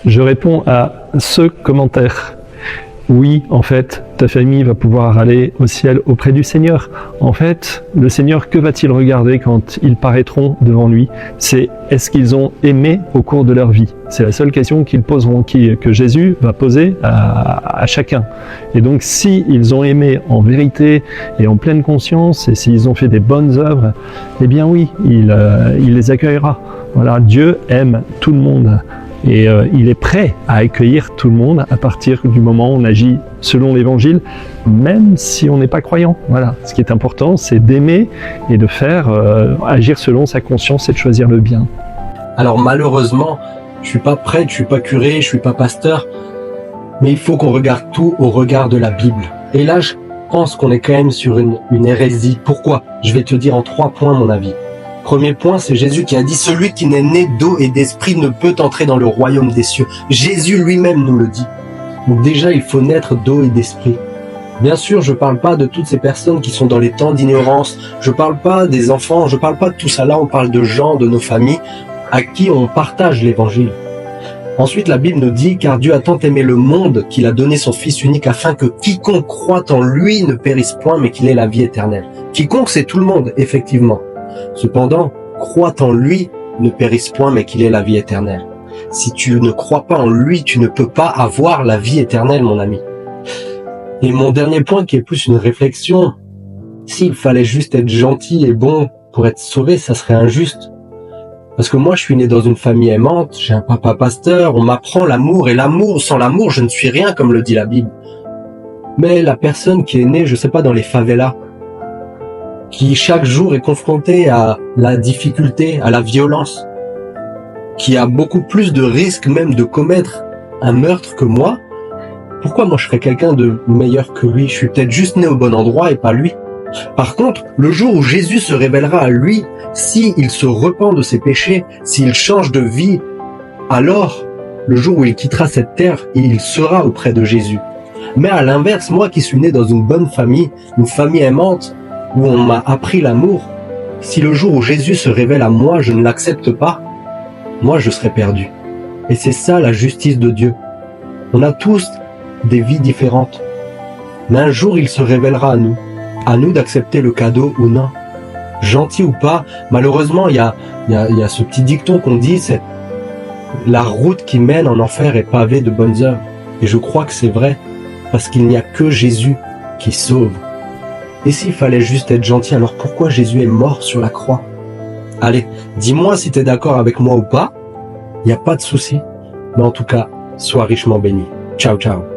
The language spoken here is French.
Je réponds à ce commentaire. Oui, en fait, ta famille va pouvoir aller au ciel auprès du Seigneur. En fait, le Seigneur, que va-t-il regarder quand ils paraîtront devant lui? C'est est-ce qu'ils ont aimé au cours de leur vie? C'est la seule question qu'ils poseront, que Jésus va poser à chacun. Et donc, si ils ont aimé en vérité et en pleine conscience, et s'ils ont fait des bonnes œuvres, eh bien oui, il les accueillera. Voilà, Dieu aime tout le monde. Et il est prêt à accueillir tout le monde à partir du moment où on agit selon l'Évangile, même si on n'est pas croyant. Voilà. Ce qui est important, c'est d'aimer et de faire agir selon sa conscience et de choisir le bien. Alors malheureusement, je suis pas prêtre, je suis pas curé, je suis pas pasteur, mais il faut qu'on regarde tout au regard de la Bible. Et là, je pense qu'on est quand même sur une hérésie. Pourquoi? Je vais te dire en 3 points mon avis. Premier point, c'est Jésus qui a dit « Celui qui n'est né d'eau et d'esprit ne peut entrer dans le royaume des cieux ». Jésus lui-même nous le dit. Donc déjà, il faut naître d'eau et d'esprit. Bien sûr, je parle pas de toutes ces personnes qui sont dans les temps d'ignorance. Je parle pas des enfants, je parle pas de tout ça. Là, on parle de gens, de nos familles, à qui on partage l'évangile. Ensuite, la Bible nous dit « Car Dieu a tant aimé le monde qu'il a donné son Fils unique afin que quiconque croit en lui ne périsse point, mais qu'il ait la vie éternelle. » Quiconque, c'est tout le monde, effectivement. Cependant, crois en lui, ne périsse point, mais qu'il ait la vie éternelle. Si tu ne crois pas en lui, tu ne peux pas avoir la vie éternelle, mon ami. Et mon dernier point, qui est plus une réflexion, s'il fallait juste être gentil et bon pour être sauvé, ça serait injuste. Parce que moi, je suis né dans une famille aimante, j'ai un papa pasteur, on m'apprend l'amour, et l'amour, sans l'amour, je ne suis rien, comme le dit la Bible. Mais la personne qui est née, je sais pas, dans les favelas, qui chaque jour est confronté à la difficulté, à la violence, qui a beaucoup plus de risques même de commettre un meurtre que moi, pourquoi moi je serais quelqu'un de meilleur que lui? Je suis peut-être juste né au bon endroit et pas lui. Par contre, le jour où Jésus se révélera à lui, s'il se repent de ses péchés, s'il change de vie, alors, le jour où il quittera cette terre, il sera auprès de Jésus. Mais à l'inverse, moi qui suis né dans une bonne famille, une famille aimante, où on m'a appris l'amour, si le jour où Jésus se révèle à moi, je ne l'accepte pas, moi je serai perdu. Et c'est ça la justice de Dieu. On a tous des vies différentes. Mais un jour il se révélera à nous d'accepter le cadeau ou non. Gentil ou pas, malheureusement il y a ce petit dicton qu'on dit, c'est la route qui mène en enfer est pavée de bonnes œuvres. Et je crois que c'est vrai, parce qu'il n'y a que Jésus qui sauve. Et s'il fallait juste être gentil, alors pourquoi Jésus est mort sur la croix? Allez, dis-moi si tu es d'accord avec moi ou pas. Il n'y a pas de souci. Mais en tout cas, sois richement béni. Ciao, ciao.